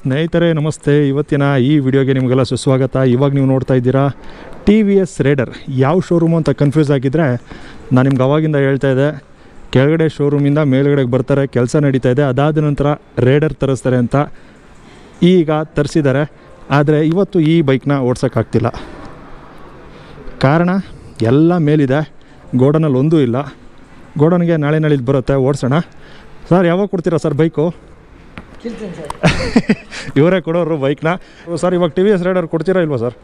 ಸ್ನೇಹಿತರೆ ನಮಸ್ತೆ. ಇವತ್ತಿನ ಈ ವಿಡಿಯೋಗೆ ನಿಮಗೆಲ್ಲ ಸುಸ್ವಾಗತ. ಇವಾಗ ನೀವು ನೋಡ್ತಾ ಇದ್ದೀರಾ TVS ರೈಡರ್. ಯಾವ ಶೋರೂಮು ಅಂತ ಕನ್ಫ್ಯೂಸ್ ಆಗಿದ್ದರೆ ನಾನು ನಿಮ್ಗೆ ಅವಾಗಿಂದ ಹೇಳ್ತಾ ಇದ್ದೆ, ಕೆಳಗಡೆ ಶೋರೂಮಿಂದ ಮೇಲ್ಗಡೆಗೆ ಬರ್ತಾರೆ, ಕೆಲಸ ನಡೀತಾ ಇದೆ, ಅದಾದ ನಂತರ ರೈಡರ್ ತರಿಸ್ತಾರೆ ಅಂತ. ಈಗ ತರಿಸಿದ್ದಾರೆ, ಆದರೆ ಇವತ್ತು ಈ ಬೈಕ್ನ ಓಡ್ಸೋಕ್ಕಾಗ್ತಿಲ್ಲ. ಕಾರಣ ಎಲ್ಲ ಮೇಲಿದೆ, ಗೋಡನಲ್ಲಿ ಒಂದೂ ಇಲ್ಲ. ಗೋಡನ್ಗೆ ನಾಳಿದ್ದು ಬರುತ್ತೆ, ಓಡಿಸೋಣ. ಸರ್ ಯಾವಾಗ ಕೊಡ್ತೀರಾ ಸರ್ ಬೈಕು? ಇವರೇ ಕೊಡೋರು ಬೈಕ್ನ. ಸರ್ ಇವಾಗ TVS ರೈಡರ್ ಕೊಡ್ತೀರಾ ಇಲ್ವಾ ಸರ್?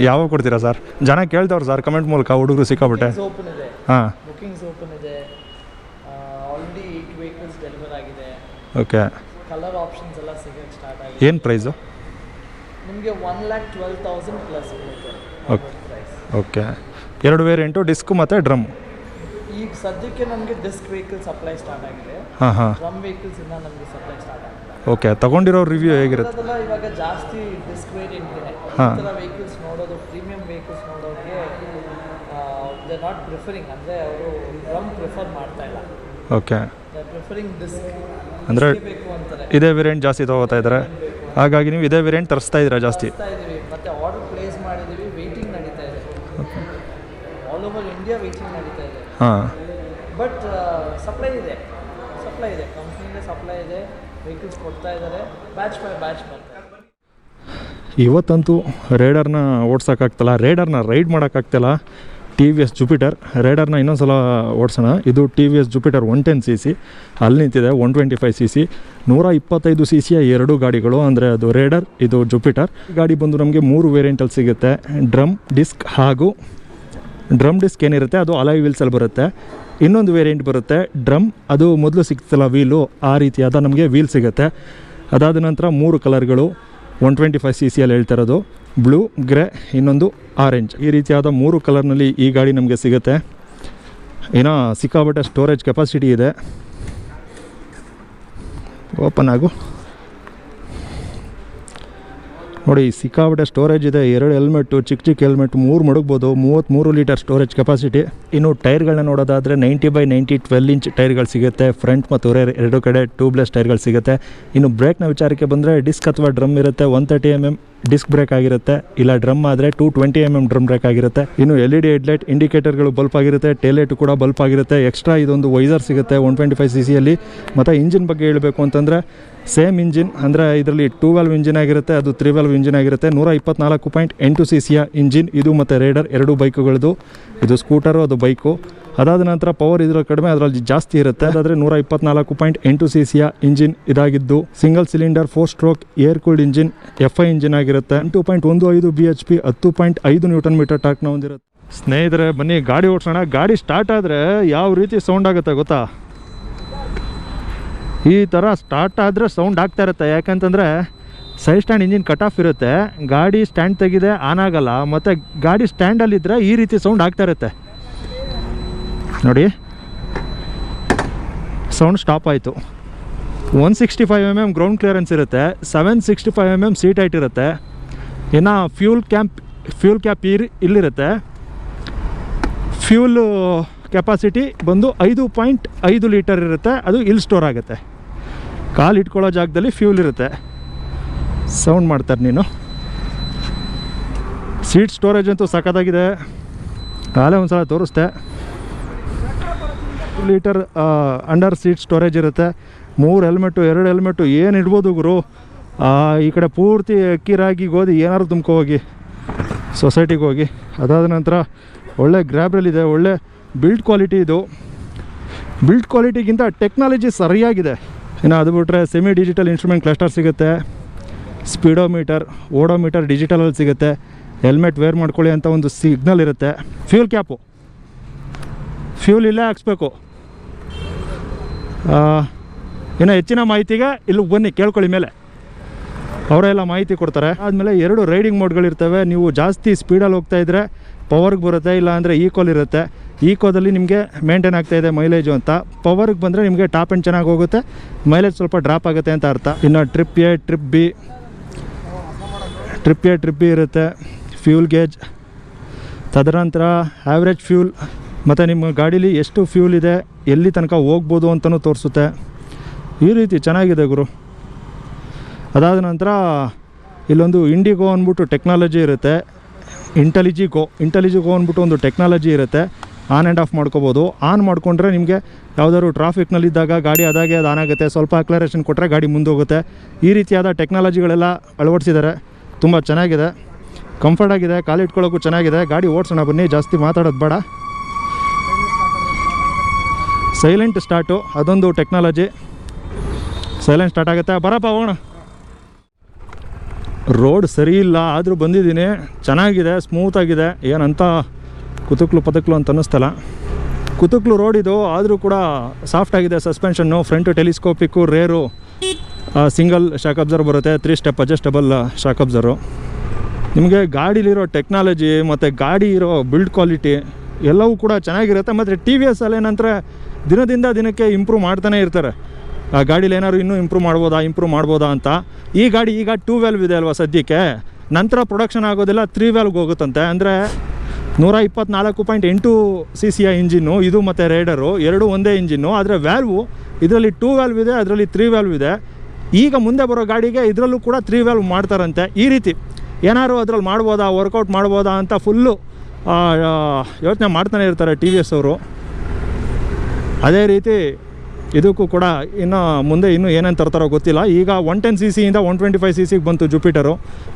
ಯಾವಾಗ ಕೊಡ್ತೀರಾ ಸರ್? ಜನ ಕೇಳ್ತಾವ್ರು ಸರ್ ಕಮೆಂಟ್ ಮೂಲಕ, ಹುಡುಗರು ಸಿಕ್ಕಾಬಿಟ್ಟೆ. ಹಾಂ, ಬುಕಿಂಗ್ಸ್ ಓಪನ್ ಇದೆ, ಆಲ್ರೆಡಿ 8 ವೆಹಿಕಲ್ಸ್ ಡೆಲಿವರ್ ಆಗಿದೆ. ಓಕೆ, ಕಲರ್ ಆಪ್ಷನ್ಸ್ ಎಲ್ಲ ಸಿಗೋಕ್ಕೆ ಸ್ಟಾರ್ಟ್ ಆಗಿದೆ. ಏನು ಪ್ರೈಸು? ನಿಮಗೆ 1,12,000 ಪ್ಲಸ್ ಬರುತ್ತೆ. ಓಕೆ, 2 ವೇರಿಯಂಟು, ಡಿಸ್ಕ್ ಮತ್ತು ಡ್ರಮ್. ಈಗ ಸದ್ಯಕ್ಕೆ ನಮಗೆ ಡಿಸ್ಕ್ ವೆಹಿಕಲ್ ಸಪ್ಲೈ ಸ್ಟಾರ್ಟ್ ಆಗಿದೆ. ಹಾಂ ಹಾಂ, ಡ್ರಮ್ ವೆಹಿಕಲ್ಸ್ ಇನ್ನೂ ನಮಗೆ ಸಪ್ಲೈ ಸ್ಟಾರ್ಟ್ ಆಗಿದೆ. ಓಕೆ, ತಗೊಂಡಿರೋ ರಿವ್ಯೂ ಹೇಗಿರುತ್ತೆ? ಅದೆಲ್ಲ ಇವಾಗ ಜಾಸ್ತಿ ಡಿಸ್ಕ್ ವೇರಿಯಂಟ್ ಇದೆ. ಈ ಥರ ವೆಹಿಕಲ್ಸ್ ನೋಡೋದು, ಪ್ರೀಮಿಯಂ ವೆಹಿಕಲ್ಸ್ ನೋಡೋರಿಗೆ ದೇ ನಾಟ್ ಪ್ರಿಫರಿಂಗ್, ಅಂದರೆ ಅವರು ಡ್ರಮ್ ಪ್ರಿಫರ್ ಮಾಡ್ತಾ ಇಲ್ಲ. ಓಕೆ, ದೇ ಪ್ರಿಫರಿಂಗ್ ಡಿಸ್ಕ್ ಅಂದರೆ ಬೇಕು ಅಂತಾರೆ. ಇದೇ ವೇರಿಯಂಟ್ ಜಾಸ್ತಿ ತೊಗೋತಾ ಇದ್ದಾರೆ, ಹಾಗಾಗಿ ನೀವು ಇದೇ ವೇರಿಯಂಟ್ ತರಿಸ್ತಾ ಇದ್ದೀರಾ ಜಾಸ್ತಿ? ಇದ್ದೀವಿ, ಮತ್ತು ಆರ್ಡರ್ ಪ್ಲೇಸ್ ಮಾಡಿದ್ದೀವಿ, ವೆಯ್ಟಿಂಗ್ ನಡೀತಾ ಇದೆ. ಆಲ್ ಓವರ್ ಇಂಡಿಯಾ ವೆಯ್ಟಿಂಗ್ ನಡೀತಾ ಇದೆ. ಹಾಂ, ಬಟ್ ಸಪ್ಲೈ ಇದೆ, ಕಂಪ್ನಿಯಿಂದ ಸಪ್ಲೈ ಇದೆ, ವೆಹಿಕಲ್ಸ್ ಕೊಡ್ತಾ ಇದ್ದಾರೆ, ಬ್ಯಾಚ್ ಬೈ ಬ್ಯಾಚ್ ಬರ್ತಾರೆ. ಇವತ್ತಂತೂ ರೈಡರ್ನ ಓಡ್ಸೋಕ್ಕಾಗ್ತಲ್ಲ, ರೈಡರ್ನ ರೈಡ್ ಮಾಡೋಕ್ಕಾಗ್ತಿಲ್ಲ. TVS ಜುಪಿಟರ್ ರೈಡರ್ನ ಇನ್ನೊಂದು ಸಲ ಓಡಿಸೋಣ. ಇದು TVS ಜುಪಿಟರ್ 110cc, ಅಲ್ಲಿ ನಿಂತಿದೆ 125cc. 125cc ಎರಡು ಗಾಡಿಗಳು, ಅಂದರೆ ಅದು ರೈಡರ್, ಇದು ಜುಪಿಟರ್. ಗಾಡಿ ಬಂದು ನಮಗೆ 3 ವೇರಿಯಂಟಲ್ಲಿ ಸಿಗುತ್ತೆ. ಡ್ರಮ್ ಡಿಸ್ಕ್ ಹಾಗೂ ಡ್ರಮ್ ಡಿಸ್ಕ್ ಏನಿರುತ್ತೆ ಅದು ಅಲಾಯ್ ವೀಲ್ಸಲ್ಲಿ ಬರುತ್ತೆ. ಇನ್ನೊಂದು ವೇರಿಯಂಟ್ ಬರುತ್ತೆ ಡ್ರಮ್, ಅದು ಮೊದಲು ಸಿಗ್ತಲ್ಲ ವೀಲು, ಆ ರೀತಿಯಾದ ನಮಗೆ ವೀಲ್ ಸಿಗುತ್ತೆ. ಅದಾದ ನಂತರ 3 ಕಲರ್ಗಳು 125cc ಹೇಳ್ತಾ ಇರೋದು, ಬ್ಲೂ, ಗ್ರೇ, ಇನ್ನೊಂದು ಆರೆಂಜ್. ಈ ರೀತಿಯಾದ 3 ಕಲರ್ನಲ್ಲಿ ಈ ಗಾಡಿ ನಮಗೆ ಸಿಗುತ್ತೆ. ಏನೋ ಸಿಕ್ಕಾಬಟ್ಟೆ ಸ್ಟೋರೇಜ್ ಕೆಪಾಸಿಟಿ ಇದೆ. ಓಪನ್ ಆಗು ನೋಡಿ, ಸಿಕ್ಕಾಬಟ್ಟೆ ಸ್ಟೋರೇಜ್ ಇದೆ. 2 ಹೆಲ್ಮೆಟ್ಟು, ಚಿಕ್ಕ ಹೆಲ್ಮೆಟ್ 3 ಮಡಗ್ಬೋದು. 33 litre storage capacity. ಇನ್ನು ಟೈರ್ಗಳನ್ನ ನೋಡೋದಾದರೆ 90/90 12 ಇಂಚ್ ಟೈರ್ಗಳು ಸಿಗುತ್ತೆ. ಫ್ರಂಟ್ ಮತ್ತು ರೇರ್ ಎರಡು ಕಡೆ ಟ್ಯೂಬ್ಲೆಸ್ ಟೈರ್ಗಳು ಸಿಗುತ್ತೆ. ಇನ್ನು ಬ್ರೇಕ್ನ ವಿಚಾರಕ್ಕೆ ಬಂದರೆ ಡಿಸ್ಕ್ ಅಥವಾ ಡ್ರಮ್ ಇರುತ್ತೆ. 130 mm ಡಿಸ್ಕ್ ಬ್ರೇಕ್ ಆಗಿರುತ್ತೆ, ಇಲ್ಲ ಡ್ರಮ್ ಆದರೆ 220 mm ಡ್ರಮ್ ಬ್ರೇಕ್ ಆಗಿರುತ್ತೆ. ಇನ್ನು LED ಹೆಡ್ಲೈಟ್, ಇಂಡಿಕೇಟರ್ಗಳು ಬಲ್ಪ್ ಆಗಿರುತ್ತೆ, ಟೇಲೈಟು ಕೂಡ ಬಲ್ಪ್ ಆಗಿರುತ್ತೆ. ಎಕ್ಸ್ಟ್ರಾ ಇದೊಂದು ವೈಸರ್ ಸಿಗುತ್ತೆ 125cc. ಮತ್ತು ಇಂಜಿನ್ ಬಗ್ಗೆ ಹೇಳಬೇಕು ಅಂತಂದರೆ ಸೇಮ್ ಇಂಜಿನ್, ಅಂದರೆ ಇದರಲ್ಲಿ 2 valve ಇಂಜಿನ್ ಆಗಿರುತ್ತೆ, ಅದು 3 valve ಇಂಜಿನ್ ಆಗಿರುತ್ತೆ. 124.8cc ಇಂಜಿನ್ ಇದು, ಮತ್ತು ರೈಡರ್ ಎರಡು ಬೈಕುಗಳದು. ಇದು ಸ್ಕೂಟರು, ಅದು ಬೈಕು. ಅದಾದ ನಂತರ ಪವರ್ ಇದರಲ್ಲಿ ಕಡಿಮೆ, ಅದರಲ್ಲಿ ಜಾಸ್ತಿ ಇರುತ್ತೆ. ಅದಾದರೆ 124.8cc ಇಂಜಿನ್ ಇದಾಗಿದ್ದು, single cylinder 4 stroke air cooled engine, FI engine ಆಗಿರುತ್ತೆ. 2.15 bhp, 10.5 Nm ಟಾರ್ಕ್ನ ಹೊಂದಿರುತ್ತೆ. ಸ್ನೇಹಿತರೆ ಬನ್ನಿ ಗಾಡಿ ಓಡಿಸೋಣ. ಗಾಡಿ ಸ್ಟಾರ್ಟ್ ಆದರೆ ಯಾವ ರೀತಿ ಸೌಂಡ್ ಆಗುತ್ತೆ ಗೊತ್ತಾ? ಈ ಥರ ಸ್ಟಾರ್ಟ್ ಆದರೆ ಸೌಂಡ್ ಆಗ್ತಾ ಇರುತ್ತೆ. ಯಾಕಂತಂದರೆ side stand engine cut off ಇರುತ್ತೆ, ಗಾಡಿ ಸ್ಟ್ಯಾಂಡ್ ತೆಗಿದೆ ಆನ್ ಆಗಲ್ಲ, ಮತ್ತು ಗಾಡಿ ಸ್ಟ್ಯಾಂಡಲ್ಲಿದ್ದರೆ ಈ ರೀತಿ ಸೌಂಡ್ ಆಗ್ತಾ ಇರುತ್ತೆ ನೋಡಿ. ಸೌಂಡ್ ಸ್ಟಾಪ್ ಆಯಿತು. 165 mm ಗ್ರೌಂಡ್ ಕ್ಲಿಯರೆನ್ಸ್ ಇರುತ್ತೆ, 765 mm ಸೀಟ್ ಹೈಟ್ ಇರುತ್ತೆ. ಇನ್ನು ಫ್ಯೂಲ್ ಕ್ಯಾಪ್ ಇಲ್ಲಿರುತ್ತೆ. ಫ್ಯೂಲ್ ಕೆಪಾಸಿಟಿ ಬಂದು 5.5 ಲೀಟರ್ ಇರುತ್ತೆ, ಅದು ಇಲ್ಲಿ ಸ್ಟೋರ್ ಆಗುತ್ತೆ. ಕಾಲು ಇಟ್ಕೊಳ್ಳೋ ಜಾಗದಲ್ಲಿ ಫ್ಯೂಲ್ ಇರುತ್ತೆ. ಸೌಂಡ್ ಮಾಡ್ತಾರೆ ನೀನು. ಸೀಟ್ ಸ್ಟೋರೇಜ್ ಅಂತೂ ಸಖತ್ತಾಗಿದೆ, ಕಾಲೇ ಒಂದು ಸಲ ತೋರಿಸ್ದೆ. 2 ಲೀಟರ್ ಅಂಡರ್ ಸೀಟ್ ಸ್ಟೋರೇಜ್ ಇರುತ್ತೆ. 3 ಹೆಲ್ಮೆಟ್ಟು, 2 ಹೆಲ್ಮೆಟ್ಟು ಏನು ಇಡ್ಬೋದು ಗುರು. ಈ ಕಡೆ ಪೂರ್ತಿ ಅಕ್ಕಿ, ರಾಗಿ, ಗೋಧಿ ಏನಾದ್ರು ತುಂಬ್ಕೊ ಹೋಗಿ, ಸೊಸೈಟಿಗೆ ಹೋಗಿ. ಅದಾದ ನಂತರ ಒಳ್ಳೆ ಗ್ರ್ಯಾಬ್ರಲ್ಲಿದೆ, ಒಳ್ಳೆ ಬಿಲ್ಡ್ ಕ್ವಾಲಿಟಿ. ಇದು ಬಿಲ್ಡ್ ಕ್ವಾಲಿಟಿಗಿಂತ ಟೆಕ್ನಾಲಜಿ ಸರಿಯಾಗಿದೆ. ಇನ್ನು ಅದು ಬಿಟ್ಟರೆ ಸೆಮಿ ಡಿಜಿಟಲ್ ಇನ್ಸ್ಟ್ರೂಮೆಂಟ್ ಕ್ಲಸ್ಟರ್ ಸಿಗುತ್ತೆ, ಸ್ಪೀಡೋಮೀಟರ್, ಓಡೋಮೀಟರ್ ಡಿಜಿಟಲಲ್ಲಿ ಸಿಗುತ್ತೆ. ಹೆಲ್ಮೆಟ್ ವೇರ್ ಮಾಡ್ಕೊಳ್ಳಿ ಅಂತ ಒಂದು ಸಿಗ್ನಲ್ ಇರುತ್ತೆ. ಫ್ಯೂಲ್ ಕ್ಯಾಪು, ಫ್ಯೂಲ್ ಇಲ್ಲೇ ಹಾಕ್ಸ್ಬೇಕು. ಇನ್ನು ಹೆಚ್ಚಿನ ಮಾಹಿತಿಗೆ ಇಲ್ಲಿ ಬನ್ನಿ ಕೇಳ್ಕೊಳ್ಳಿ, ಮೇಲೆ ಅವರೆಲ್ಲ ಮಾಹಿತಿ ಕೊಡ್ತಾರೆ. ಆದಮೇಲೆ 2 ರೈಡಿಂಗ್ ಮೋಡ್ಗಳಿರ್ತವೆ. ನೀವು ಜಾಸ್ತಿ ಸ್ಪೀಡಲ್ಲಿ ಹೋಗ್ತಾಯಿದ್ರೆ ಪವರ್ಗೆ ಬರುತ್ತೆ, ಇಲ್ಲ ಅಂದರೆ ಈಕೋಲ್ ಇರುತ್ತೆ. ಈಕೋದಲ್ಲಿ ನಿಮಗೆ ಮೇಂಟೈನ್ ಆಗ್ತಾಯಿದೆ ಮೈಲೇಜು ಅಂತ. ಪವರ್ಗೆ ಬಂದರೆ ನಿಮಗೆ ಟಾಪ್ ಎಂಡ್ ಚೆನ್ನಾಗಿ ಹೋಗುತ್ತೆ, ಮೈಲೇಜ್ ಸ್ವಲ್ಪ ಡ್ರಾಪ್ ಆಗುತ್ತೆ ಅಂತ ಅರ್ಥ. ಇನ್ನು ಟ್ರಿಪ್ ಎ, ಟ್ರಿಪ್ ಬಿ ಇರುತ್ತೆ. ಫ್ಯೂಲ್ ಗೇಜ್, ತದನಂತರ ಆ್ಯಾವ್ರೇಜ್ ಫ್ಯೂಲ್, ಮತ್ತು ನಿಮ್ಮ ಗಾಡೀಲಿ ಎಷ್ಟು ಫ್ಯೂಲ್ ಇದೆ, ಎಲ್ಲಿ ತನಕ ಹೋಗ್ಬೋದು ಅಂತಲೂ ತೋರಿಸುತ್ತೆ. ಈ ರೀತಿ ಚೆನ್ನಾಗಿದೆ ಗುರು. ಅದಾದ ನಂತರ ಇಲ್ಲೊಂದು ಇಂಡಿಗೋ ಅಂದ್ಬಿಟ್ಟು ಟೆಕ್ನಾಲಜಿ ಇರುತ್ತೆ, ಇಂಟೆಲಿಜಿಗೋ ಅಂದ್ಬಿಟ್ಟು ಒಂದು ಟೆಕ್ನಾಲಜಿ ಇರುತ್ತೆ. ಆನ್ ಆ್ಯಂಡ್ ಆಫ್ ಮಾಡ್ಕೋಬೋದು. ಆನ್ ಮಾಡಿಕೊಂಡ್ರೆ ನಿಮಗೆ ಯಾವುದಾದ್ರು ಟ್ರಾಫಿಕ್ನಲ್ಲಿದ್ದಾಗ ಗಾಡಿ ಅದಾಗೆ ಅದು ಆನ್ ಆಗುತ್ತೆ, ಸ್ವಲ್ಪ ಅಕ್ಲರೇಷನ್ ಕೊಟ್ಟರೆ ಗಾಡಿ ಮುಂದೋಗುತ್ತೆ. ಈ ರೀತಿಯಾದ ಟೆಕ್ನಾಲಜಿಗಳೆಲ್ಲ ಅಳವಡಿಸಿದ್ದಾರೆ. ತುಂಬ ಚೆನ್ನಾಗಿದೆ, ಕಂಫರ್ಟ್ ಆಗಿದೆ, ಕಾಲಿಟ್ಕೊಳ್ಳೋಕ್ಕೂ ಚೆನ್ನಾಗಿದೆ. ಗಾಡಿ ಓಡಿಸೋಣ ಬನ್ನಿ, ಜಾಸ್ತಿ ಮಾತಾಡೋದು ಬೇಡ. ಸೈಲೆಂಟ್ ಸ್ಟಾರ್ಟು, ಅದೊಂದು ಟೆಕ್ನಾಲಜಿ. ಸೈಲೆಂಟ್ ಸ್ಟಾರ್ಟ್ ಆಗುತ್ತೆ. ಬರಪ್ಪ ಹೋಗೋಣ. ರೋಡ್ ಸರಿ ಇಲ್ಲ ಆದರೂ ಬಂದಿದ್ದೀನಿ. ಚೆನ್ನಾಗಿದೆ, ಸ್ಮೂತಾಗಿದೆ, ಏನಂತ ಕುತುಕ್ಲು ಪತಕ್ಲು ಅಂತ ಅನ್ನಿಸ್ತಲ್ಲ. ಕುತುಕ್ಲು ರೋಡ್ ಇದು, ಆದರೂ ಕೂಡ ಸಾಫ್ಟಾಗಿದೆ. Suspension, front telescopic, rear single shock absorb ಬರುತ್ತೆ, 3 ಸ್ಟೆಪ್ ಅಡ್ಜಸ್ಟಬಲ್ ಶಾಕ್ ಅಬ್ಸರ್ವು. ನಿಮಗೆ ಗಾಡೀಲಿರೋ ಟೆಕ್ನಾಲಜಿ ಮತ್ತು ಗಾಡಿ ಇರೋ ಬಿಲ್ಡ್ ಕ್ವಾಲಿಟಿ ಎಲ್ಲವೂ ಕೂಡ ಚೆನ್ನಾಗಿರುತ್ತೆ. ಮತ್ತು ಟಿ ವಿ ಎಸ್ ಅಲ್ಲಿ ಏನಂದರೆ ದಿನದಿಂದ ದಿನಕ್ಕೆ ಇಂಪ್ರೂವ್ ಮಾಡ್ತಾನೆ ಇರ್ತಾರೆ. ಆ ಗಾಡೀಲಿ ಏನಾದ್ರು ಇನ್ನೂ ಇಂಪ್ರೂವ್ ಮಾಡ್ಬೋದಾ ಅಂತ. ಈ ಗಾಡಿ ಈಗ 2 ವ್ಯಾಲ್ವ್ ಇದೆ ಅಲ್ವಾ ಸದ್ಯಕ್ಕೆ, ನಂತರ ಪ್ರೊಡಕ್ಷನ್ ಆಗೋದೆಲ್ಲ 3 ವ್ಯಾಲ್ವ್ಗೆ ಹೋಗುತ್ತಂತೆ. ಅಂದರೆ 124.8 cc ಇಂಜಿನ್ನು ಇದು ಮತ್ತು ರೈಡರು ಎರಡೂ ಒಂದೇ ಇಂಜಿನ್ನು. ಆದರೆ ವ್ಯಾಲ್ವು ಇದರಲ್ಲಿ 2 ವ್ಯಾಲ್ವ್ ಇದೆ, ಅದರಲ್ಲಿ 3 ವ್ಯಾಲ್ವ್ ಇದೆ. ಈಗ ಮುಂದೆ ಬರೋ ಗಾಡಿಗೆ ಇದರಲ್ಲೂ ಕೂಡ 3 ವ್ಯಾಲ್ವ್ ಮಾಡ್ತಾರಂತೆ. ಈ ರೀತಿ ಏನಾದ್ರು ಅದ್ರಲ್ಲಿ ಮಾಡ್ಬೋದಾ, ವರ್ಕೌಟ್ ಮಾಡ್ಬೋದಾ ಅಂತ ಫುಲ್ಲು ಯೋಚನೆ ಮಾಡ್ತಾನೆ ಇರ್ತಾರೆ ಟಿ ವಿ ಎಸ್ ಅವರು. ಅದೇ ರೀತಿ ಇದಕ್ಕೂ ಕೂಡ ಮುಂದೆ ಇನ್ನೂ ಏನೇನು ತರ್ತಾರೋ ಗೊತ್ತಿಲ್ಲ. ಈಗ 110 cc ಇಂದ 125 cc ಬಂತು ಜುಪಿಟರು.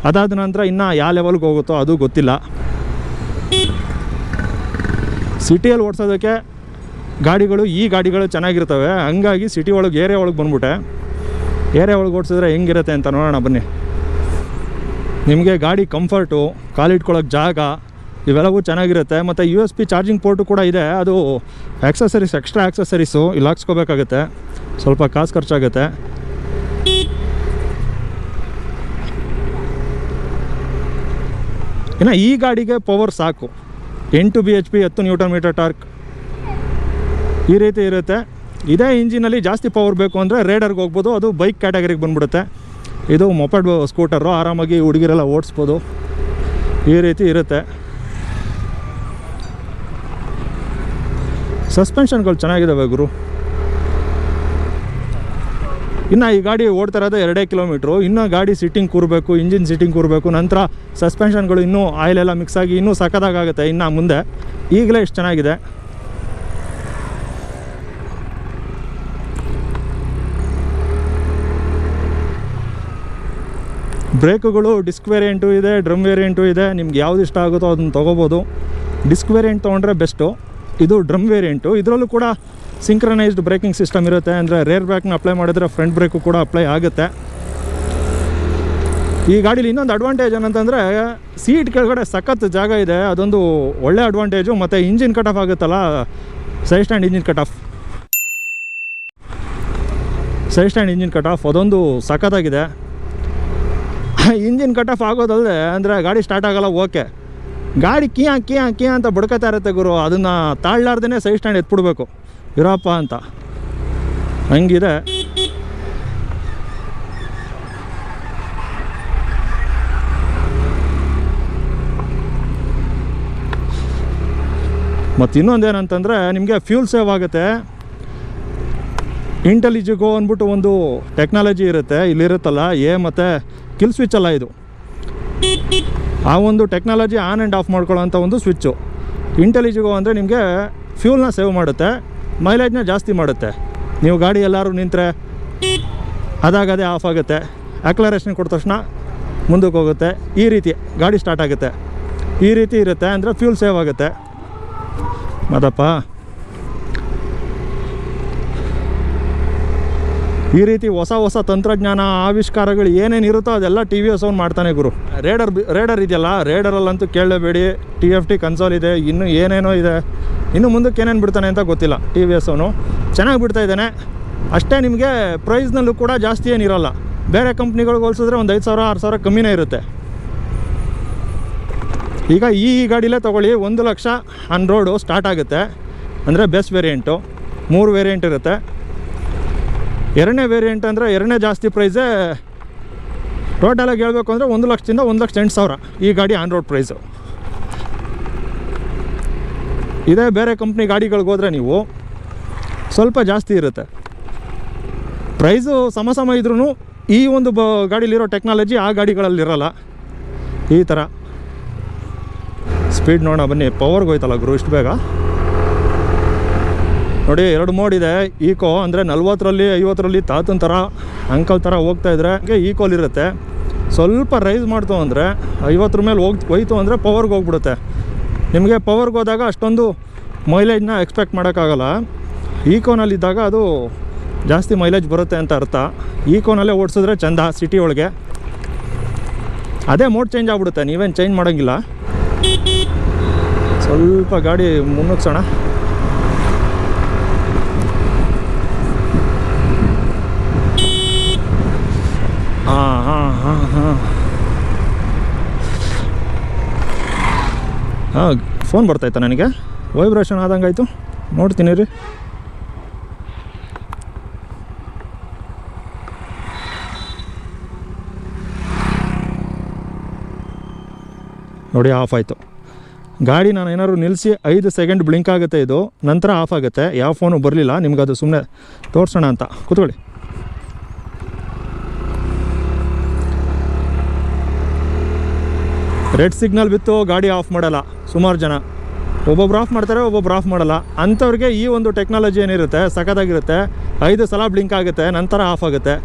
ಅದಾದ ನಂತರ ಇನ್ನು ಯಾವ ಲೆವೆಲ್ಗೆ ಹೋಗುತ್ತೋ ಅದು ಗೊತ್ತಿಲ್ಲ. ಸಿಟಿಯಲ್ಲಿ ಓಡಿಸೋದಕ್ಕೆ ಈ ಗಾಡಿಗಳು ಚೆನ್ನಾಗಿರ್ತವೆ. ಹಂಗಾಗಿ ಸಿಟಿ ಒಳಗೆ ಏರಿಯಾ ಒಳಗೆ ಬಂದ್ಬಿಟ್ಟೆ. ಏರಿಯಾ ಒಳಗೆ ಓಡಿಸಿದ್ರೆ ಹೆಂಗಿರುತ್ತೆ ಅಂತ ನೋಡೋಣ ಬನ್ನಿ. ನಿಮಗೆ ಗಾಡಿ ಕಂಫರ್ಟು, ಕಾಲಿಟ್ಕೊಳ್ಳೋಕೆ ಜಾಗ ಇವೆಲ್ಲವೂ ಚೆನ್ನಾಗಿರುತ್ತೆ. ಮತ್ತು USB ಚಾರ್ಜಿಂಗ್ ಪೋರ್ಟು ಕೂಡ ಇದೆ. ಅದು ಎಕ್ಸ್ಟ್ರಾ ಆಕ್ಸಸರೀಸು ಇಲ್ಲಿ ಹಾಕ್ಸ್ಕೋಬೇಕಾಗುತ್ತೆ, ಸ್ವಲ್ಪ ಕಾಸು ಖರ್ಚಾಗುತ್ತೆ. ಇನ್ನು ಈ ಗಾಡಿಗೆ ಪವರ್ ಸಾಕು, 8 bhp 10 Nm ಟಾರ್ಕ್ ಈ ರೀತಿ ಇರುತ್ತೆ. ಇದೇ ಇಂಜಿನಲ್ಲಿ ಜಾಸ್ತಿ ಪವರ್ ಬೇಕು ಅಂದರೆ ರೈಡರ್ಗೆ ಹೋಗ್ಬೋದು, ಅದು ಬೈಕ್ ಕ್ಯಾಟಗರಿಗೆ ಬಂದ್ಬಿಡುತ್ತೆ. ಇದು ಮೊಪೆಡ್ ಸ್ಕೂಟರು, ಆರಾಮಾಗಿ ಹುಡುಗಿರೆಲ್ಲ ಓಡಿಸ್ಬೋದು. ಈ ರೀತಿ ಇರುತ್ತೆ. ಸಸ್ಪೆನ್ಷನ್ಗಳು ಚೆನ್ನಾಗಿದ್ದಾವೆ ಗುರು. ಇನ್ನು ಈ ಗಾಡಿ ಓಡ್ತಾ ಇರೋದು 2 ಕಿಲೋಮೀಟ್ರು. ಇನ್ನೂ ಗಾಡಿ ಸಿಟ್ಟಿಂಗ್ ಕೂರಬೇಕು, ಇಂಜಿನ್ ಸಿಟ್ಟಿಂಗ್ ಕೂರಬೇಕು. ನಂತರ ಸಸ್ಪೆನ್ಷನ್ಗಳು ಇನ್ನೂ ಆಯಿಲೆಲ್ಲ ಮಿಕ್ಸ್ ಆಗಿ ಇನ್ನೂ ಸಖತ್ತಾಗುತ್ತೆ ಇನ್ನು ಮುಂದೆ. ಈಗಲೇ ಇಷ್ಟು ಚೆನ್ನಾಗಿದೆ. ಬ್ರೇಕುಗಳು ಡಿಸ್ಕ್ ವೇರಿಯಂಟು ಇದೆ, ಡ್ರಮ್ ವೇರಿಯಂಟು ಇದೆ. ನಿಮ್ಗೆ ಯಾವ್ದು ಇಷ್ಟ ಆಗುತ್ತೋ ಅದನ್ನು ತೊಗೋಬೋದು. ಡಿಸ್ಕ್ ವೇರಿಯಂಟ್ ತೊಗೊಂಡ್ರೆ ಬೆಸ್ಟು. ಇದು ಡ್ರಮ್ ವೇರಿಯಂಟು. ಇದರಲ್ಲೂ ಕೂಡ ಸಿಂಕ್ರನೈಸ್ಡ್ ಬ್ರೇಕಿಂಗ್ ಸಿಸ್ಟಮ್ ಇರುತ್ತೆ. ಅಂದರೆ ರೇರ್ ಬ್ರೇಕ್ನ ಅಪ್ಲೈ ಮಾಡಿದ್ರೆ ಫ್ರಂಟ್ ಬ್ರೇಕು ಕೂಡ ಅಪ್ಲೈ ಆಗುತ್ತೆ. ಈ ಗಾಡೀಲಿ ಇನ್ನೊಂದು ಅಡ್ವಾಂಟೇಜ್ ಏನಂತಂದರೆ ಸೀಟ್ ಕೆಳಗಡೆ ಸಖತ್ ಜಾಗ ಇದೆ, ಅದೊಂದು ಒಳ್ಳೆ ಅಡ್ವಾಂಟೇಜು. ಮತ್ತು ಇಂಜಿನ್ ಕಟ್ ಆಫ್ ಆಗುತ್ತಲ್ಲ, side stand engine cut off ಅದೊಂದು ಸಖತ್ತಾಗಿದೆ. ಇಂಜಿನ್ ಕಟ್ ಆಫ್ ಆಗೋದಲ್ಲದೆ ಅಂದರೆ ಗಾಡಿ ಸ್ಟಾರ್ಟ್ ಆಗೋಲ್ಲ, ಓಕೆ. ಗಾಡಿ ಕಿಯಾ ಅಂತ ಬಡ್ಕೊತಾ ಇರುತ್ತೆ ಗುರು. ಅದನ್ನು ತಾಳ್ಲಾರ್ದೇ ಸೈಡ್ ಸ್ಟ್ಯಾಂಡ್ ಎತ್ಬಿಡ್ಬೇಕು ಇರಪ್ಪ ಅಂತ, ಹಂಗಿದೆ. ಮತ್ತು ಇನ್ನೊಂದೇನಂತಂದರೆ ನಿಮಗೆ ಫ್ಯೂಲ್ ಸೇವ್ ಆಗುತ್ತೆ. ಇಂಟೆಲಿಜಿಗೋ ಅಂದ್ಬಿಟ್ಟು ಒಂದು ಟೆಕ್ನಾಲಜಿ ಇರುತ್ತೆ, ಇಲ್ಲಿರುತ್ತಲ್ಲ ಮತ್ತು ಕಿಲ್ ಸ್ವಿಚ್ ಅಲ್ಲ ಇದು. ಆ ಒಂದು ಟೆಕ್ನಾಲಜಿ ಆನ್ ಆ್ಯಂಡ್ ಆಫ್ ಮಾಡ್ಕೊಳ್ಳೋಂಥ ಒಂದು ಸ್ವಿಚ್ಚು. ಇಂಟೆಲಿಜಿಗೋ ಅಂದರೆ ನಿಮಗೆ ಫ್ಯೂಲ್ನ ಸೇವ್ ಮಾಡುತ್ತೆ, ಮೈಲೇಜ್ನ ಜಾಸ್ತಿ ಮಾಡುತ್ತೆ. ನೀವು ಗಾಡಿ ಎಲ್ಲರೂ ನಿಂತರೆ ಅದಾಗದೇ ಆಫ್ ಆಗುತ್ತೆ, ಆಕ್ಲರೇಷನ್ ಕೊಟ್ಟ ತಕ್ಷಣ ಮುಂದಕ್ಕೆ ಹೋಗುತ್ತೆ. ಈ ರೀತಿ ಗಾಡಿ ಸ್ಟಾರ್ಟ್ ಆಗುತ್ತೆ. ಈ ರೀತಿ ಇರುತ್ತೆ, ಅಂದರೆ ಫ್ಯೂಲ್ ಸೇವ್ ಆಗುತ್ತೆ. ಮತ್ತಪ್ಪ ಈ ರೀತಿ ಹೊಸ ತಂತ್ರಜ್ಞಾನ ಆವಿಷ್ಕಾರಗಳು ಏನೇನಿರುತ್ತೋ ಅದೆಲ್ಲ ಟಿ ವಿ ಎಸ್ ಅವ್ನು ಮಾಡ್ತಾನೆ ಗುರು. ರೇಡರ್ ಇದೆಯಲ್ಲ, ರೇಡರಲ್ಲಂತೂ ಕೇಳಲೇಬೇಡಿ. TFT ಕನ್ಸೋಲ್ ಇದೆ, ಇನ್ನೂ ಏನೇನೋ ಇದೆ. ಇನ್ನು ಮುಂದಕ್ಕೆ ಏನೇನು ಬಿಡ್ತಾನೆ ಅಂತ ಗೊತ್ತಿಲ್ಲ. ಟಿ ವಿ ಎಸ್ ಅವನು ಚೆನ್ನಾಗಿ ಬಿಡ್ತಾ ಇದ್ದಾನೆ ಅಷ್ಟೇ. ನಿಮಗೆ ಪ್ರೈಸ್ನಲ್ಲೂ ಕೂಡ ಜಾಸ್ತಿ ಏನಿರೋಲ್ಲ. ಬೇರೆ ಕಂಪ್ನಿಗಳಿಗೆ ಹೋಲಿಸಿದ್ರೆ ಒಂದು 5,000-6,000 ಕಮ್ಮಿನೇ ಇರುತ್ತೆ. ಈಗ ಈ ಗಾಡಿಲೇ ತೊಗೊಳ್ಳಿ, 1,00,000 ಆನ್ ರೋಡು ಸ್ಟಾರ್ಟ್ ಆಗುತ್ತೆ. ಅಂದರೆ ಬೆಸ್ಟ್ ವೇರಿಯಂಟು. 3 ವೇರಿಯಂಟ್ ಇರುತ್ತೆ. ಎರಡನೇ ವೇರಿಯಂಟ್ ಅಂದರೆ ಎರಡನೇ ಜಾಸ್ತಿ ಪ್ರೈಸೇ. ಟೋಟಲಾಗಿ ಹೇಳಬೇಕು ಅಂದರೆ 1,00,000ದಿಂದ 1,08,000 ಈ ಗಾಡಿ ಆನ್ ರೋಡ್ ಪ್ರೈಸು. ಇದೇ ಬೇರೆ ಕಂಪ್ನಿ ಗಾಡಿಗಳಿಗೆ ಹೋದರೆ ನೀವು ಸ್ವಲ್ಪ ಜಾಸ್ತಿ ಇರುತ್ತೆ ಪ್ರೈಸು ಸಮ ಇದ್ರೂ ಈ ಒಂದು ಗಾಡೀಲಿರೋ ಟೆಕ್ನಾಲಜಿ ಆ ಗಾಡಿಗಳಲ್ಲಿರಲ್ಲ. ಈ ಥರ ಸ್ಪೀಡ್ ನೋಡೋಣ ಬನ್ನಿ. ಪವರ್ಗೆ ಹೋಯ್ತಲ್ಲ ಗುರು ಇಷ್ಟು ಬೇಗ. ನೋಡಿ 2 ಮೋಡ್ ಇದೆ. ಈಕೋ ಅಂದರೆ 40ರಲ್ಲಿ 50ರಲ್ಲಿ ತಾತನ ಥರ ಅಂಕಲ್ ಥರ ಹೋಗ್ತಾಯಿದ್ರೆ ಈಕೋಲಿರುತ್ತೆ. ಸ್ವಲ್ಪ ರೈಸ್ ಮಾಡ್ತು ಅಂದರೆ 50 ಮೇಲೆ ಹೋಯ್ತು ಅಂದರೆ ಪವರ್ಗೆ ಹೋಗ್ಬಿಡುತ್ತೆ. ನಿಮಗೆ ಪವರ್ಗೆ ಹೋದಾಗ ಅಷ್ಟೊಂದು ಮೈಲೇಜ್ನ ಎಕ್ಸ್ಪೆಕ್ಟ್ ಮಾಡೋಕ್ಕಾಗಲ್ಲ. ಈಕೋನಲ್ಲಿದ್ದಾಗ ಅದು ಜಾಸ್ತಿ ಮೈಲೇಜ್ ಬರುತ್ತೆ ಅಂತ ಅರ್ಥ. ಈಕೋನಲ್ಲೇ ಓಡಿಸಿದ್ರೆ ಚೆಂದ ಸಿಟಿ ಒಳಗೆ. ಅದೇ ಮೋಡ್ ಚೇಂಜ್ ಆಗಿಬಿಡುತ್ತೆ, ನೀವೇನು ಚೇಂಜ್ ಮಾಡೋಂಗಿಲ್ಲ. ಸ್ವಲ್ಪ ಗಾಡಿ ಮುನ್ನುಗ್ಸೋಣ. ಹಾಂ ಫೋನ್ ಬರ್ತಾಯಿತ್ತ ನನಗೆ, ವೈಬ್ರೇಷನ್ ಆದಂಗಾಯ್ತು. ನೋಡ್ತೀನಿ ರೀ. ನೋಡಿ ಆಫ್ ಆಯಿತು ಗಾಡಿ. ನಾನು ಏನಾದ್ರು ನಿಲ್ಲಿಸಿ 5 ಸೆಕೆಂಡ್ ಬ್ಲಿಂಕ್ ಆಗುತ್ತೆ, ಇದು ನಂತರ ಆಫ್ ಆಗುತ್ತೆ. ಯಾವ ಫೋನು ಬರಲಿಲ್ಲ, ನಿಮ್ಗದು ಸುಮ್ಮನೆ ತೋರಿಸೋಣ ಅಂತ. ಕೂತ್ಕೊಳ್ಳಿ. ರೆಡ್ ಸಿಗ್ನಲ್ ಬಿತ್ತು ಗಾಡಿ ಆಫ್ ಮಾಡಲ್ಲ ಸುಮಾರು ಜನ. ಒಬ್ಬೊಬ್ರು ಆಫ್ ಮಾಡ್ತಾರೆ, ಒಬ್ಬೊಬ್ರು ಆಫ್ ಮಾಡಲ್ಲ. ಅಂಥವ್ರಿಗೆ ಈ ಒಂದು ಟೆಕ್ನಾಲಜಿ ಏನಿರುತ್ತೆ ಸಖತ್ತಾಗಿರುತ್ತೆ. 5 ಸಲ ಬ್ಲಿಂಕ್ ಆಗುತ್ತೆ, ನಂತರ ಆಫ್ ಆಗುತ್ತೆ.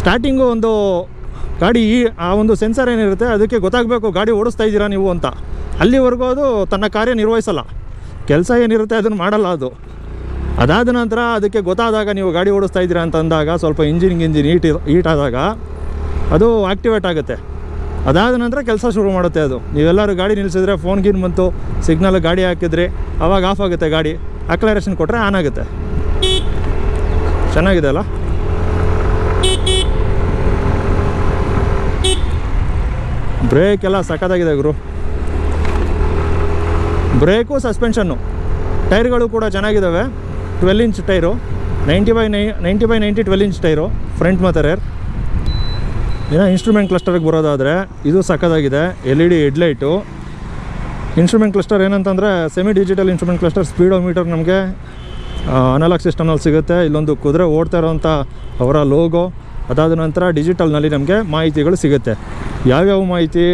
ಸ್ಟಾರ್ಟಿಂಗು ಒಂದು ಗಾಡಿ ಆ ಒಂದು ಸೆನ್ಸರ್ ಏನಿರುತ್ತೆ ಅದಕ್ಕೆ ಗೊತ್ತಾಗಬೇಕು ಗಾಡಿ ಓಡಿಸ್ತಾ ಇದ್ದೀರಾ ನೀವು ಅಂತ. ಅಲ್ಲಿವರೆಗೂ ಅದು ತನ್ನ ಕಾರ್ಯ ನಿರ್ವಹಿಸಲ್ಲ, ಕೆಲಸ ಏನಿರುತ್ತೆ ಅದನ್ನು ಮಾಡಲ್ಲ ಅದು. ಅದಾದ ನಂತರ ಅದಕ್ಕೆ ಗೊತ್ತಾದಾಗ ನೀವು ಗಾಡಿ ಓಡಿಸ್ತಾ ಇದ್ದೀರಾ ಅಂತ ಅಂದಾಗ ಸ್ವಲ್ಪ ಇಂಜಿನ್ ಹೀಟ್ ಆದಾಗ ಅದು ಆ್ಯಕ್ಟಿವೇಟ್ ಆಗುತ್ತೆ. ಅದಾದ ನಂತರ ಕೆಲಸ ಶುರು ಮಾಡುತ್ತೆ ಅದು. ನೀವೆಲ್ಲರೂ ಗಾಡಿ ನಿಲ್ಲಿಸಿದ್ರೆ ಫೋನ್ ಗೀನ್ ಬಂತು, ಸಿಗ್ನಲ್ ಗಾಡಿ ಹಾಕಿದ್ರೆ ಆವಾಗ ಆಫ್ ಆಗುತ್ತೆ ಗಾಡಿ. ಅಕ್ಲರೇಷನ್ ಕೊಟ್ಟರೆ ಆನ್ ಆಗುತ್ತೆ. ಚೆನ್ನಾಗಿದೆ ಅಲ್ಲ. ಬ್ರೇಕ್ ಎಲ್ಲ ಸಖತ್ತಾಗಿದೆ ಗುರು. ಬ್ರೇಕು ಸಸ್ಪೆನ್ಷನ್ನು ಟೈರ್ಗಳು ಕೂಡ ಚೆನ್ನಾಗಿದ್ದಾವೆ. 12 inch tyre, 90/90 12 inch tyre front ಮತ್ತು ರೇರ್. ಇನ್ನು ಇನ್ಸ್ಟ್ರೂಮೆಂಟ್ ಕ್ಲಸ್ಟರ್ಗೆ ಬರೋದಾದರೆ ಇದು ಸಖತ್ತಾಗಿದೆ. LED headlight. ಇನ್ಸ್ಟ್ರೂಮೆಂಟ್ ಕ್ಲಸ್ಟರ್ ಏನಂತಂದರೆ semi digital instrument cluster. Speedometer ನಮಗೆ ಅನಲಾಗ್ ಸಿಸ್ಟಮ್ನಲ್ಲಿ ಸಿಗುತ್ತೆ. ಇಲ್ಲೊಂದು ಕುದುರೆ ಓಡ್ತಾ ಇರೋವಂಥ ಅವರ ಲೋಗೋ. ಅದಾದ ನಂತರ ಡಿಜಿಟಲ್ನಲ್ಲಿ ನಮಗೆ ಮಾಹಿತಿಗಳು ಸಿಗುತ್ತೆ. ಯಾವ್ಯಾವ ಮಾಹಿತಿ,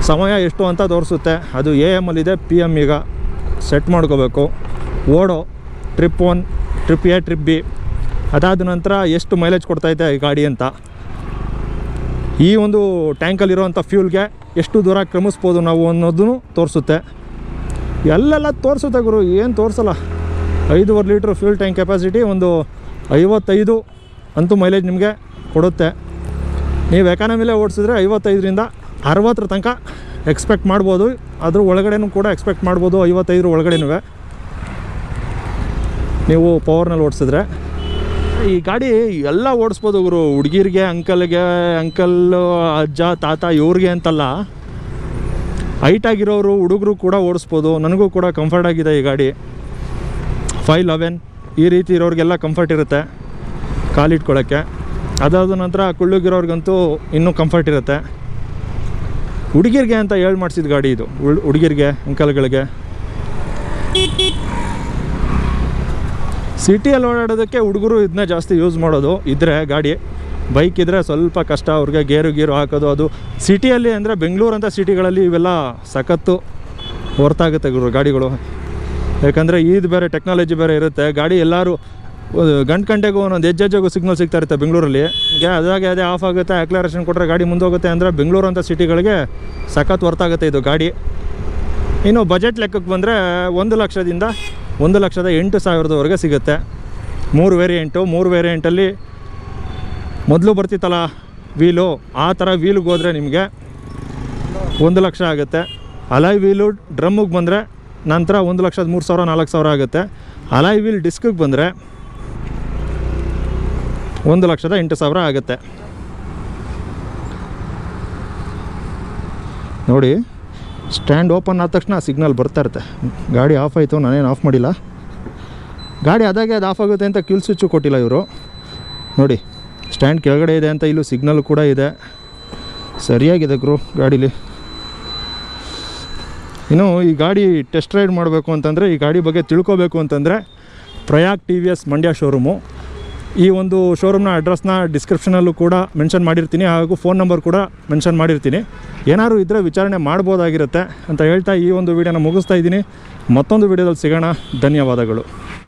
ಸಮಯ ಎಷ್ಟು ಅಂತ ತೋರಿಸುತ್ತೆ. ಅದು AM ಅಲ್ಲಿದೆ, PM ಈಗ ಸೆಟ್ ಮಾಡ್ಕೋಬೇಕು. Odo trip 1, trip A, trip B. ಅದಾದ ನಂತರ ಎಷ್ಟು ಮೈಲೇಜ್ ಕೊಡ್ತೈತೆ ಈ ಗಾಡಿ ಅಂತ. ಈ ಒಂದು ಟ್ಯಾಂಕಲ್ಲಿರೋವಂಥ ಫ್ಯೂಲ್ಗೆ ಎಷ್ಟು ದೂರ ಕ್ರಮಿಸ್ಬೋದು ನಾವು ಅನ್ನೋದನ್ನು ತೋರಿಸುತ್ತೆ. ಎಲ್ಲೆಲ್ಲ ತೋರಿಸುತ್ತೆ ಗುರು, ಏನು ತೋರಿಸಲ್ಲ. 5.5 ಲೀಟ್ರ್ ಫ್ಯೂಲ್ ಟ್ಯಾಂಕ್ ಕೆಪಾಸಿಟಿ, ಒಂದು 55 ಅಂತೂ ಮೈಲೇಜ್ ನಿಮಗೆ ಕೊಡುತ್ತೆ. ನೀವು ಎಕಾನಮಿಲೇ ಓಡಿಸಿದ್ರೆ 55ರಿಂದ 60 ತನಕ ಎಕ್ಸ್ಪೆಕ್ಟ್ ಮಾಡ್ಬೋದು. ಅದ್ರ ಒಳಗಡೆನೂ ಕೂಡ ಎಕ್ಸ್ಪೆಕ್ಟ್ ಮಾಡ್ಬೋದು. 55 ಒಳಗಡೆನೂ ನೀವು ಪವರ್ನಲ್ಲಿ ಓಡಿಸಿದ್ರೆ. ಈ ಗಾಡಿ ಎಲ್ಲ ಓಡಿಸ್ಬೋದು ಗುರು. ಹುಡುಗಿರಿಗೆ, ಅಂಕಲ್ಲು, ಅಜ್ಜ, ತಾತ ಇವ್ರಿಗೆ ಅಂತಲ್ಲ, ಹೈಟಾಗಿರೋರು ಹುಡುಗರು ಕೂಡ ಓಡಿಸ್ಬೋದು. ನನಗೂ ಕೂಡ ಕಂಫರ್ಟ್ ಆಗಿದೆ ಈ ಗಾಡಿ. 511 ಈ ರೀತಿ ಇರೋರಿಗೆಲ್ಲ ಕಂಫರ್ಟ್ ಇರುತ್ತೆ ಕಾಲಿಟ್ಕೊಳ್ಳೋಕ್ಕೆ. ಅದಾದ ನಂತರ ಕುಳ್ಳುಗಿರೋರ್ಗಂತೂ ಇನ್ನೂ ಕಂಫರ್ಟ್ ಇರುತ್ತೆ. ಹುಡುಗಿರಿಗೆ ಅಂತ ಹೇಳಿ ಮಾಡಿಸಿದ ಗಾಡಿ ಇದು. ಹುಡುಗಿರಿಗೆ, ಅಂಕಲ್ಗಳಿಗೆ. ಸಿಟಿಯಲ್ಲಿ ಓಡಾಡೋದಕ್ಕೆ ಹುಡುಗರು ಇದನ್ನ ಜಾಸ್ತಿ ಯೂಸ್ ಮಾಡೋದು. ಇದ್ದರೆ ಗಾಡಿ, ಬೈಕ್ ಇದ್ದರೆ ಸ್ವಲ್ಪ ಕಷ್ಟ ಅವ್ರಿಗೆ ಗೇರು ಹಾಕೋದು. ಅದು ಸಿಟಿಯಲ್ಲಿ ಅಂದರೆ ಬೆಂಗಳೂರು ಅಂತ ಸಿಟಿಗಳಲ್ಲಿ ಇವೆಲ್ಲ ಸಖತ್ತು ಹೊರ್ತಾಗುತ್ತೆ ಗಾಡಿಗಳು. ಯಾಕಂದರೆ ಇದು ಬೇರೆ ಟೆಕ್ನಾಲಜಿ ಬೇರೆ ಇರುತ್ತೆ. ಗಾಡಿ ಎಲ್ಲರೂ ಗಂಟೆಗೂ ಒಂದೊಂದು ಹೆಜ್ಜೆಗೂ ಸಿಗ್ನಲ್ ಸಿಗ್ತಾ ಇರುತ್ತೆ ಬೆಂಗಳೂರಲ್ಲಿ. ಅದೇ ಆಫ್ ಆಗುತ್ತೆ, ಅಕ್ಲರೇಷನ್ ಕೊಟ್ಟರೆ ಗಾಡಿ ಮುಂದೋಗುತ್ತೆ. ಅಂದರೆ ಬೆಂಗಳೂರು ಅಂತ ಸಿಟಿಗಳಿಗೆ ಸಖತ್ ಹೊರ್ತಾಗುತ್ತೆ ಇದು ಗಾಡಿ. ಇನ್ನು ಬಜೆಟ್ ಲೆಕ್ಕಕ್ಕೆ ಬಂದರೆ 1 ಲಕ್ಷದಿಂದ 1,08,000ವರೆಗೆ ಸಿಗುತ್ತೆ. 3 ವೇರಿಯಂಟು. 3 ವೇರಿಯಂಟಲ್ಲಿ ಮೊದಲು ಬರ್ತಿತ್ತಲ್ಲ ವೀಲು, ಆ ಥರ ವೀಲ್ಗೆ ಹೋದರೆ ನಿಮಗೆ 1 ಲಕ್ಷ ಆಗುತ್ತೆ. ಅಲಾಯ್ ವೀಲು ಡ್ರಮ್ಮಿಗೆ ಬಂದರೆ ನಂತರ 1,03,000 4,000 ಆಗುತ್ತೆ. ಅಲಾಯ್ ವೀಲ್ ಡಿಸ್ಕಿಗೆ ಬಂದರೆ 1,08,000 ಆಗುತ್ತೆ. ನೋಡಿ, ಸ್ಟ್ಯಾಂಡ್ ಓಪನ್ ಆದ ತಕ್ಷಣ ಸಿಗ್ನಲ್ ಬರ್ತಾ ಇರುತ್ತೆ. ಗಾಡಿ ಆಫ್ ಆಯಿತು, ನಾನೇನು ಆಫ್ ಮಾಡಿಲ್ಲ. ಗಾಡಿ ಅದಾಗೆ ಅದು ಆಫ್ ಆಗುತ್ತೆ ಅಂತ ಕಿಲ್ ಸ್ವಿಚ್ಚು ಕೊಟ್ಟಿಲ್ಲ ಇವರು. ನೋಡಿ, ಸ್ಟ್ಯಾಂಡ್ ಕೆಳಗಡೆ ಇದೆ ಅಂತ ಇಲ್ಲೂ ಸಿಗ್ನಲ್ ಕೂಡ ಇದೆ. ಸರಿಯಾಗಿದೆ ಗುರು ಗಾಡೀಲಿ. ಇನ್ನು ಈ ಗಾಡಿ ಟೆಸ್ಟ್ ರೈಡ್ ಮಾಡಬೇಕು ಅಂತಂದರೆ, ಈ ಗಾಡಿ ಬಗ್ಗೆ ತಿಳ್ಕೊಬೇಕು ಅಂತಂದರೆ ಪ್ರಯಾಗ್ TVS ಮಂಡ್ಯ ಶೋರೂಮು. ಈ ಒಂದು ಶೋರೂಮ್ನ ಅಡ್ರೆಸ್ನ ಡಿಸ್ಕ್ರಿಪ್ಷನಲ್ಲೂ ಕೂಡ ಮೆನ್ಷನ್ ಮಾಡಿರ್ತೀನಿ, ಹಾಗೂ ಫೋನ್ ನಂಬರ್ ಕೂಡ ಮೆನ್ಷನ್ ಮಾಡಿರ್ತೀನಿ. ಏನಾದ್ರು ಇದ್ದರೆ ವಿಚಾರಣೆ ಮಾಡ್ಬೋದಾಗಿರುತ್ತೆ ಅಂತ ಹೇಳ್ತಾ ಈ ಒಂದು ವಿಡಿಯೋನ ಮುಗಿಸ್ತಾ ಇದ್ದೀನಿ. ಮತ್ತೊಂದು ವಿಡಿಯೋದಲ್ಲಿ ಸಿಗೋಣ. ಧನ್ಯವಾದಗಳು.